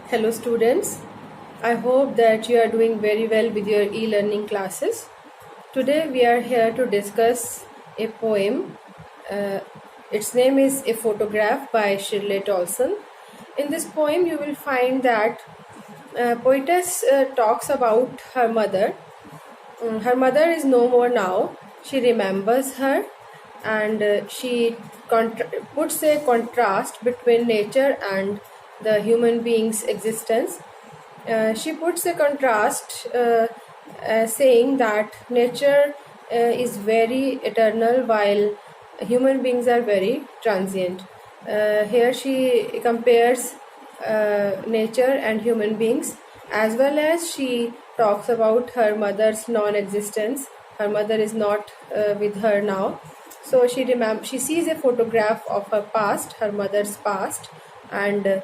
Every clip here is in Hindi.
Hello students, I hope that you are doing very well with your e-learning classes. Today we are here to discuss a poem. Its name is A Photograph by Shirley Tolson. In this poem you will find that poetess talks about her mother. Her mother is no more now. She remembers her and she puts a contrast between nature and the human being's existence. She puts a contrast saying that nature is very eternal while human beings are very transient. Here she compares nature and human beings, as well as she talks about her mother's non-existence. Her mother is not with her now. So she sees a photograph of her past, her mother's past, and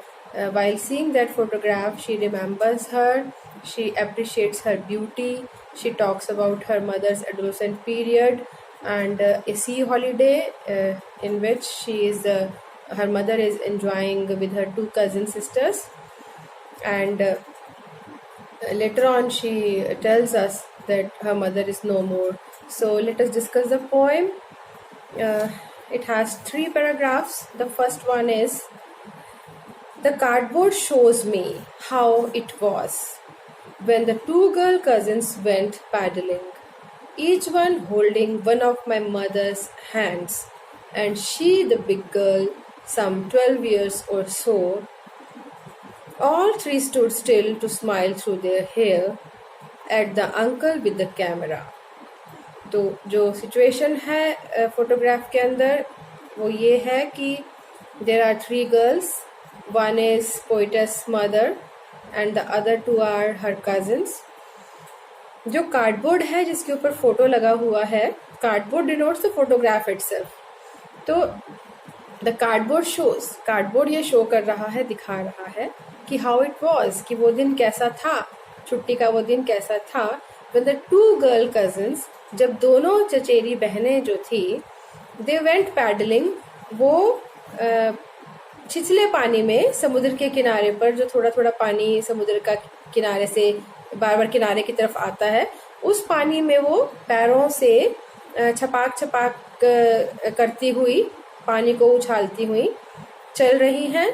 while seeing that photograph, she remembers her, she appreciates her beauty, she talks about her mother's adolescent period and a sea holiday in which her mother is enjoying with her two cousin sisters. And later on she tells us that her mother is no more. So let us discuss the poem. It has 3 paragraphs. The first one is: the cardboard shows me how it was when the 2 girl cousins went paddling, each one holding one of my mother's hands, and she, the big girl, some 12 years or so. All 3 stood still to smile through their hair at the uncle with the camera. तो जो सिचुएशन है फोटोग्राफ के अंदर वो ये है कि there are 3 girls. One is poetess mother and the other 2 are her cousins. जो कार्डबोर्ड है जिसके ऊपर फोटो लगा हुआ है, cardboard denotes the photograph itself. तो द कार्डबोर्ड शोज, कार्डबोर्ड ये शो कर रहा है, दिखा रहा है कि हाउ इट वॉज, कि वो दिन कैसा था, छुट्टी का वो दिन कैसा था. when the 2 girl cousins, जब दोनों चचेरी बहनें जो थी, they went paddling, वो छिछले पानी में समुद्र के किनारे पर, जो थोड़ा थोड़ा पानी समुद्र का किनारे से बार बार किनारे की तरफ आता है, उस पानी में वो पैरों से छपाक छपाक करती हुई, पानी को उछालती हुई चल रही हैं.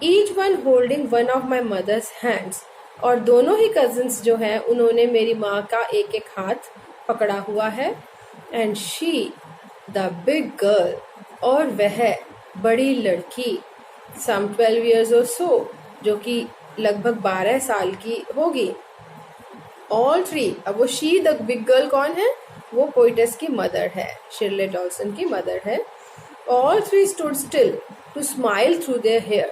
Each one holding one of my mother's hands, और दोनों ही कजिन्स जो हैं उन्होंने मेरी माँ का एक एक हाथ पकड़ा हुआ है. And she the big girl, और वह बड़ी लड़की, सम 12 years or so, जो कि लगभग 12 साल की होगी. ऑल 3, अब वो शी द बिग गर्ल कौन है? वो पोइटेस की मदर है, शिरले टॉल्सन की मदर है. All 3 stood still to smile through their hair,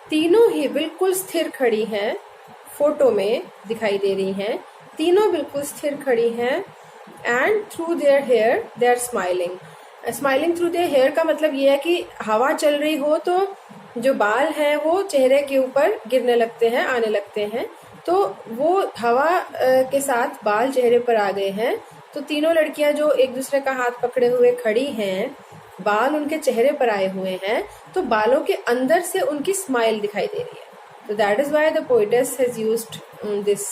तीनों ही बिल्कुल स्थिर खड़ी हैं, फोटो में दिखाई दे रही हैं, तीनों बिल्कुल स्थिर खड़ी हैं. And through their hair they are smiling. Smiling through their hair का मतलब ये है कि हवा चल रही हो तो जो बाल हैं वो चेहरे के ऊपर गिरने लगते हैं, आने लगते हैं. तो वो हवा के साथ बाल चेहरे पर आ गए हैं. तो तीनों लड़कियां जो एक दूसरे का हाथ पकड़े हुए खड़ी हैं, बाल उनके चेहरे पर आए हुए हैं, तो बालों के अंदर से उनकी स्माइल दिखाई दे रही है. तो that is why the poetess has used this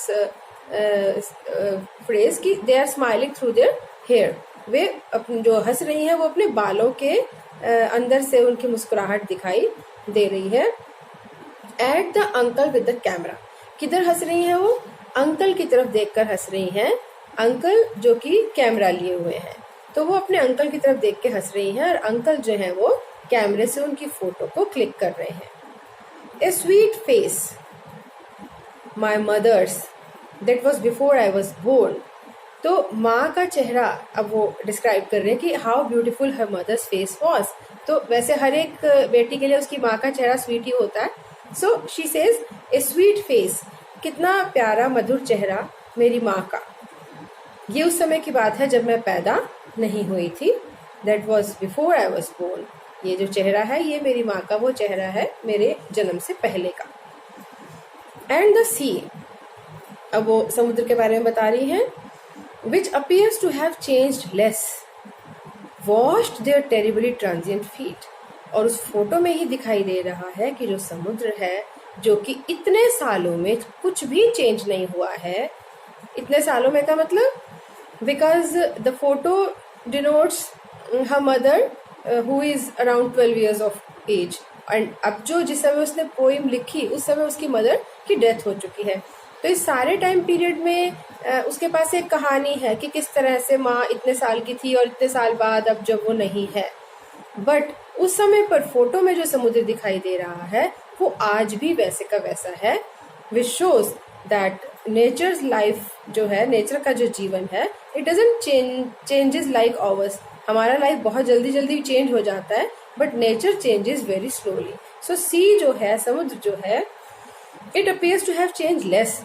phrase कि they are smiling through their hair. वे जो हंस रही हैं वो अपने बालों के अंदर से उनकी मुस्कुराहट दिखाई दे रही है. At the uncle with the camera, किधर हंस रही हैं वो? अंकल की तरफ देखकर हंस रही हैं. अंकल जो कि कैमरा लिए हुए हैं, तो वो अपने अंकल की तरफ देख के हंस रही हैं, और अंकल जो हैं वो कैमरे से उनकी फोटो को क्लिक कर रहे हैं. A sweet face my mother's that was before I was born. तो माँ का चेहरा अब वो डिस्क्राइब कर रहे हैं कि how beautiful her mother's face was. तो वैसे हर एक बेटी के लिए उसकी माँ का चेहरा स्वीट ही होता है. So she says A sweet face, कितना प्यारा मधुर चेहरा मेरी माँ का. ये उस समय की बात है जब मैं पैदा नहीं हुई थी. That was before I was born. ये जो चेहरा है ये मेरी माँ का वो चेहरा है मेरे जन्म से पहले का. एंड द सी, अब वो समुद्र के बारे में बता रही हैं. which appears to have changed less, washed their terribly transient feet. और उस फोटो में ही दिखाई दे रहा है कि जो समुद्र है जो कि इतने सालों में कुछ भी चेंज नहीं हुआ है। इतने सालों में का मतलब because the photo denotes her mother who is around 12 years of age, and अब जो जिस समय उसने पोइम लिखी उस समय उसकी मदर की डेथ हो चुकी है। तो इस सारे टाइम पीरियड में उसके पास एक कहानी है कि किस तरह से माँ इतने साल की थी और इतने साल बाद अब जब वो नहीं है। बट उस समय पर फोटो में जो समुद्र दिखाई दे रहा है वो आज भी वैसे का वैसा है, which shows that nature's life जो है, नेचर का जो जीवन है, it doesn't changes like ours. हमारा लाइफ बहुत जल्दी जल्दी चेंज हो जाता है, but nature changes very slowly. So sea जो है, समुद्र जो है, it appears to have change less.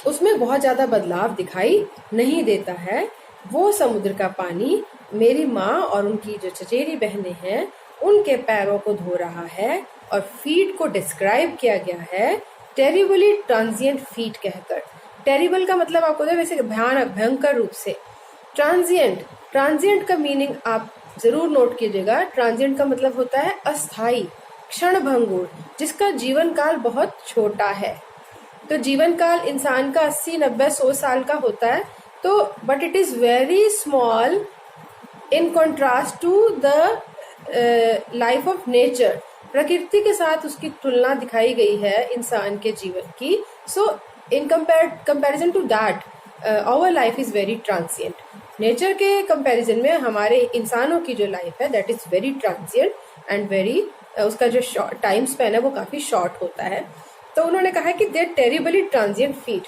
उसमें बहुत ज्यादा बदलाव दिखाई नहीं देता है। वो समुद्र का पानी मेरी माँ और उनकी जो चचेरी बहनें हैं उनके पैरों को धो रहा है, और फीट को डिस्क्राइब किया गया है टेरिबली ट्रांजिएंट फीट कहकर। टेरिबल का मतलब आपको वैसे भयानक, भयंकर रूप से। ट्रांजिएंट, ट्रांजिएंट का मीनिंग आप जरूर नोट कीजिएगा। ट्रांजिएंट का मतलब होता है अस्थाई, क्षण भंगुर, जिसका जीवन काल बहुत छोटा है। तो जीवन काल इंसान का 80, 90, 100 साल का होता है, तो but it is very small in contrast to the life of nature. प्रकृति के साथ उसकी तुलना दिखाई गई है इंसान के जीवन की। So in comparison to that our life is very transient. Nature के कंपैरिजन में हमारे इंसानों की जो लाइफ है that is very transient and very, उसका जो टाइम स्पेन है वो काफी शॉर्ट होता है। तो उन्होंने कहा कि देयर टेरिबली ट्रांसिएंट फीट।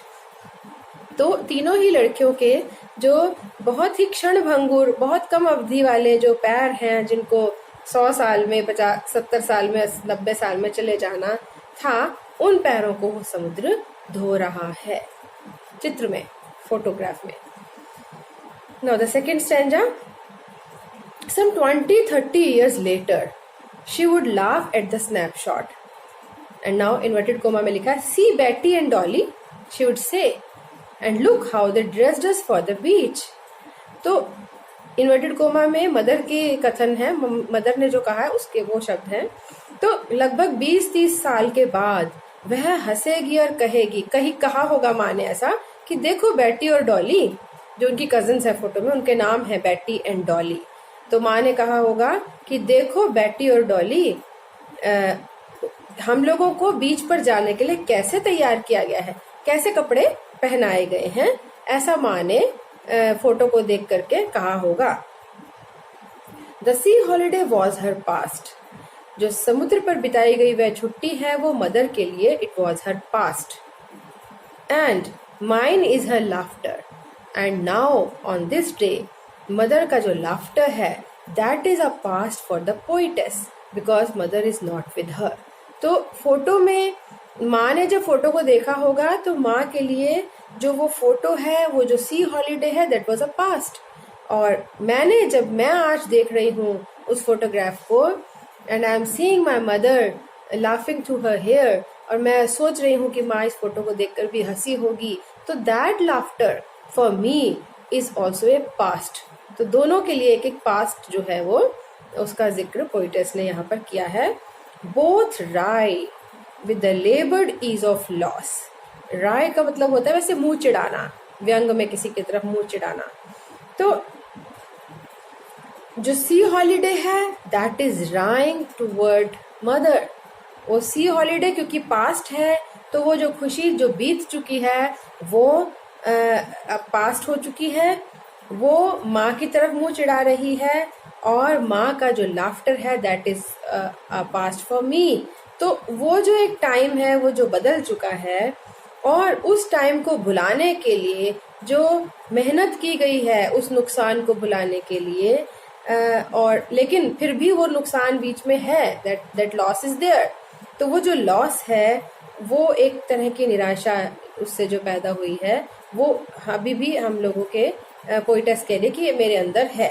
तो तीनों ही लड़कियों के जो बहुत ही क्षण भंगुर, बहुत कम अवधि वाले जो पैर हैं, जिनको 100 साल में, 50, 70 साल में, 90 साल में चले जाना था, उन पैरों को वो समुद्र धो रहा है चित्र में, फोटोग्राफ में। Now the second stanza. Some 20-30 years later, she would laugh at the snapshot. And now inverted comma में लिखा है, see Betty and Dolly, she would say, and look how they dressed us for the beach. तो इन्वर्टेड कोमा में मदर के कथन है, मदर ने जो कहा है उसके वो शब्द हैं। तो लगभग 20-30 साल के बाद वह हंसेगी और कहेगी, कहा होगा माँ ने ऐसा कि देखो बेटी और डॉली, जो उनकी कजिन्स है फोटो में, उनके नाम है बेटी एंड डॉली। तो माँ ने कहा होगा कि देखो बेटी और डॉली, हम लोगों को बीच पर जाने के लिए कैसे तैयार किया गया है, कैसे कपड़े पहनाए गए हैं, ऐसा माँ ने फोटो को देख करके कहा होगा। The C holiday was her past. जो समुद्र पर बिताई गई वह छुट्टी है वो मदर के लिए it was her past. And mine is her laughter. And now on this day, mother का जो लाफ्टर है that is a past for the poetess because mother is not with her. तो फोटो में माँ ने जब फोटो को देखा होगा तो माँ के लिए जो वो फोटो है, वो जो सी हॉलीडे है, दैट वाज अ पास्ट। और मैं आज देख रही हूँ उस फोटोग्राफ को, and I am seeing my mother laughing through her hair, और मैं सोच रही हूँ कि माँ इस फोटो को देखकर भी हंसी होगी, तो that laughter for me is also a past. तो दोनों के लिए एक एक पास्ट जो है वो उसका जिक्र पोइटेस ने यहाँ पर किया है। Both rhyme with the laboured ease of loss. Rhyme का मतलब होता है वैसे मुंह चिढ़ाना, व्यंग में किसी की तरफ मुंह चिढ़ाना। तो जो सी हॉलीडे है दैट इज राइंग टूवर्ड मदर। वो सी हॉलीडे क्योंकि पास्ट है, तो वो जो खुशी जो बीत चुकी है वो अब पास्ट हो चुकी है, वो माँ की तरफ मुंह चिढ़ा रही है, और माँ का जो लाफ्टर है that is past for me. तो वो जो एक टाइम है वो जो बदल चुका है, और उस टाइम को भुलाने के लिए जो मेहनत की गई है उस नुकसान को भुलाने के लिए, और लेकिन फिर भी वो नुकसान बीच में है, दैट लॉस इज देयर। तो वो जो लॉस है वो एक तरह की निराशा उससे जो पैदा हुई है, वो अभी भी हम लोगों के पोइटेस कह रहे कि ये मेरे अंदर है।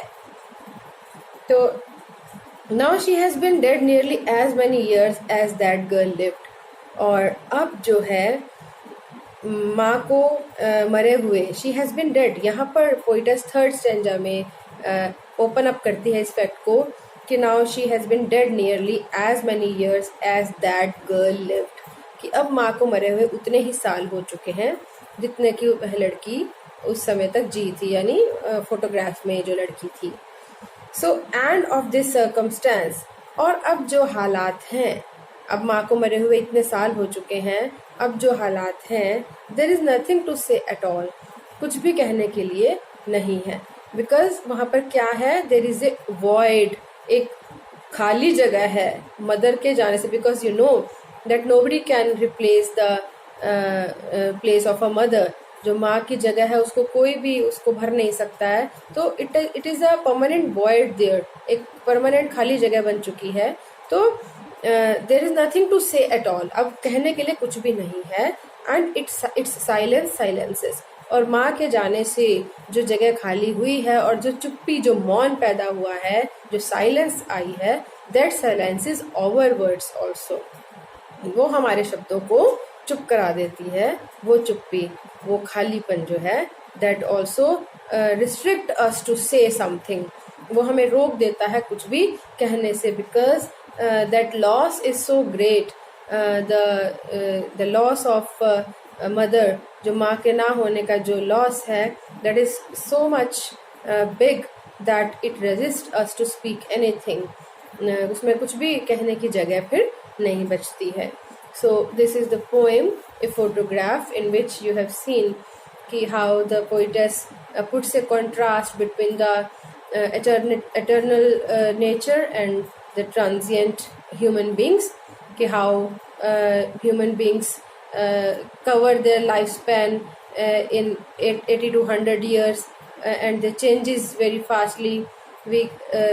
तो now she has been dead nearly as many years as that girl lived. और अब जो है माँ को मरे हुए, शी हैज बीन डेड, यहाँ पर पोइटेस थर्ड स्टैंजा में ओपन अप करती है इस फैक्ट को कि now she has been dead nearly as many years as that girl lived. कि अब माँ को मरे हुए उतने ही साल हो चुके हैं जितने कि वह लड़की उस समय तक जी थी, यानी फोटोग्राफ में जो लड़की थी। So end of this circumstance, और अब जो हालात हैं, अब माँ को मरे हुए इतने साल हो चुके हैं, अब जो हालात हैं, there is nothing to say at all, कुछ भी कहने के लिए नहीं है। बिकॉज वहाँ पर क्या है, देयर इज ए वॉइड, एक खाली जगह है मदर के जाने से। Because you know that nobody can replace the place of a mother. जो माँ की जगह है उसको कोई भी उसको भर नहीं सकता है। तो it is a permanent void there, एक परमानेंट खाली जगह बन चुकी है। तो there is nothing to say at all, अब कहने के लिए कुछ भी नहीं है। एंड इट्स साइलेंस साइलेंसेस, और माँ के जाने से जो जगह खाली हुई है और जो चुप्पी, जो मौन पैदा हुआ है, जो साइलेंस आई है, that silence is our words also, वो हमारे शब्दों को चुप करा देती है। वो चुप्पी, वो खालीपन जो है, that also restrict us to say something, वो हमें रोक देता है कुछ भी कहने से। Because that loss is so great, the loss of mother, जो माँ के ना होने का जो लॉस है, that is so much big that it resist us to speak anything, उसमें कुछ भी कहने की जगह फिर नहीं बचती है। So this is the poem, A Photograph, in which you have seen कि how the poetess puts a contrast between the eternal nature and the transient human beings, कि how human beings cover their lifespan in 80 to 100 years, and they changes very fastly. We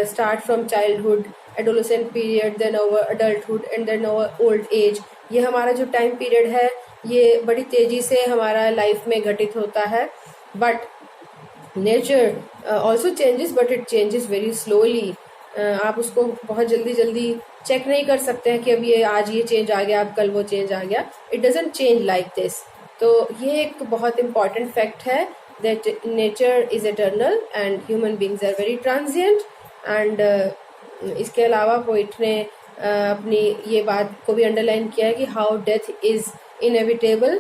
start from childhood, adolescent period, then our adulthood, and then our old age. ये हमारा जो टाइम पीरियड है, ये बड़ी तेजी से हमारा लाइफ में घटित होता है। But nature also changes, but it changes very slowly. आप उसको बहुत जल्दी जल्दी चेक नहीं कर सकते हैं कि अब ये आज ये चेंज आ गया, अब कल वो चेंज आ गया। It doesn't change like this. तो ये एक बहुत इंपॉर्टेंट फैक्ट है, that nature is eternal and human beings are very transient. And इसके अलावा पोइट ने अपनी ये बात को भी अंडरलाइन किया है कि हाउ डेथ इज इनएविटेबल,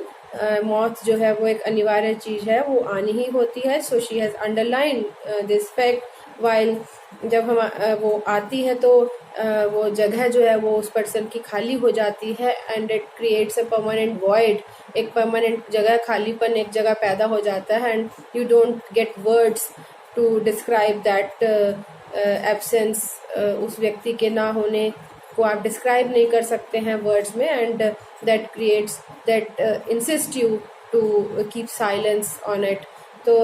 मौत जो है वो एक अनिवार्य चीज है, वो आनी ही होती है। So she has underline this fact while, जब हम वो आती है तो वो जगह जो है वो उस पर्सन की खाली हो जाती है, and it creates a permanent void, एक परमानेंट जगह, खालीपन एक जगह पैदा हो जाता है। And you don't get words to describe that absence, उस व्यक्ति के ना होने को आप डिस्क्राइब नहीं कर सकते हैं वर्ड्स में। And that creates, that insist you to keep silence on it. तो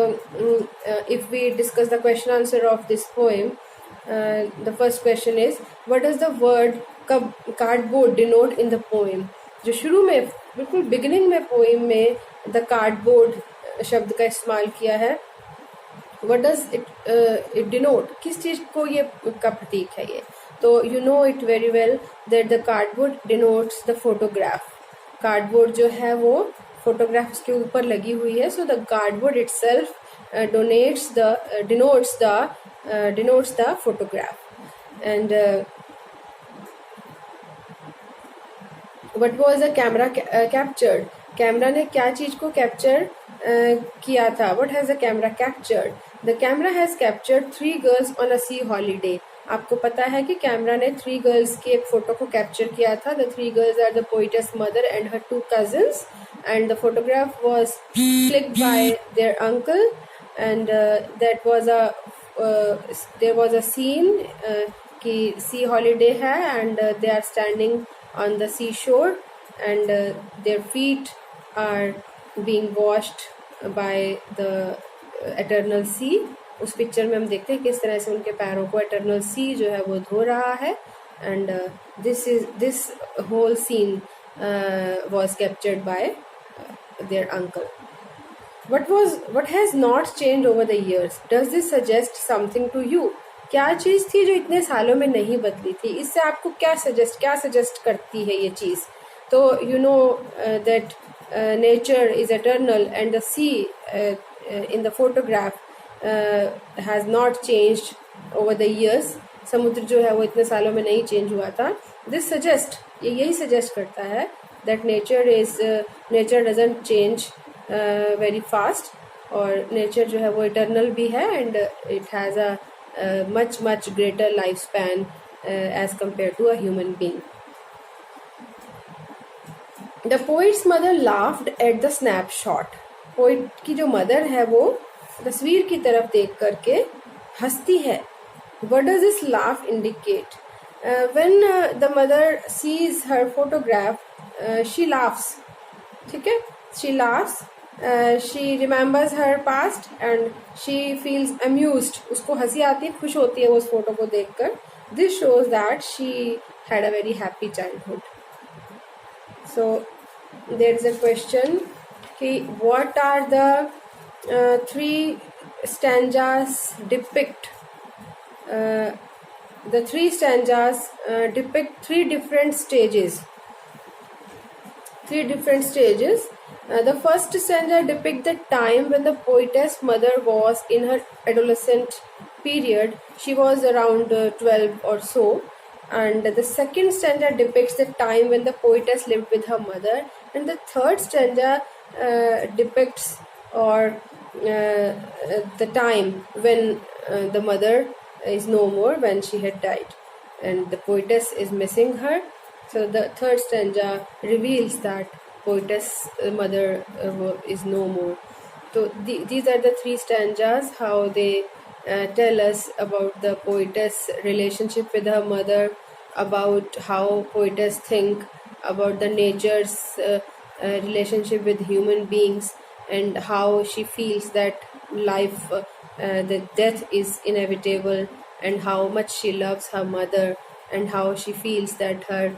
if we discuss the question answer of this poem, the first question is, what does the word cardboard denote in the poem? जो शुरू में बिल्कुल बिगिनिंग में पोएम में द कार्डबोर्ड शब्द का इस्तेमाल किया है, व्हाट डज इट डिनोट, किस चीज को ये का प्रतीक है ये? तो you know it very well that the cardboard denotes the photograph. Cardboard जो है वो फोटोग्राफ के ऊपर लगी हुई है। So the cardboard itself denotes the photograph. And what was the camera captured? Camera ने क्या चीज को कैप्चर किया था? What has the camera captured? The camera has captured 3 girls on a C holiday. आपको पता है कि कैमरा ने 3 गर्ल्स की एक फोटो को कैप्चर किया था। The 3 girls are the poetess mother and her 2 cousins, and the photograph was clicked by their uncle, and there was a scene कि sea holiday है, and they are standing on the seashore, and their feet are being washed by the eternal sea। उस पिक्चर में हम देखते हैं किस तरह से उनके पैरों को एटर्नल सी जो है वो धो रहा है। And this whole scene was captured by their uncle. What has not changed over the years? Does this suggest something to you? क्या चीज थी जो इतने सालों में नहीं बदली थी? इससे आपको क्या सजेस्ट करती है ये चीज? तो you know that nature is eternal, and the sea in the photograph has not changed over the years. समुद्र जो है वो इतने सालों में नहीं चेंज हुआ था। This suggest, ये यही सजेस्ट करता है that nature doesn't change very fast, और nature जो है वो eternal भी है, and it has a much greater lifespan as compared to a human being. The poet's mother laughed at the snapshot. Poet की जो मदर है वो तस्वीर की तरफ देख करके हंसती है. What does this laugh indicate? When the mother sees her photograph, she laughs. ठीक है? She laughs. She remembers her past and she feels amused. उसको हंसी आती है, खुश होती है वो उस फोटो को देखकर. This shows that she had a very happy childhood. So there is a question कि what are the three stanzas depict? The three stanzas depict three different stages. The first stanza depicts the time when the poetess mother was in her adolescent period. She was around 12 or so. And the second stanza depicts the time when the poetess lived with her mother. And the third stanza depicts the time when the mother is no more, when she had died and the poetess is missing her. So the third stanza reveals that poetess mother is no more. So these are the three stanzas, how they tell us about the poetess relationship with her mother, about how poetess think about the nature's relationship with human beings, and how she feels that life, that death is inevitable, and how much she loves her mother, and how she feels that her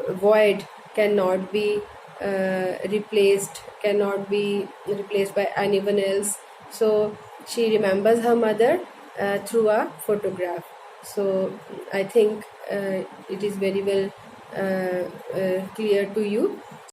void cannot be replaced by anyone else. So she remembers her mother through a photograph. So I think it is very well clear to you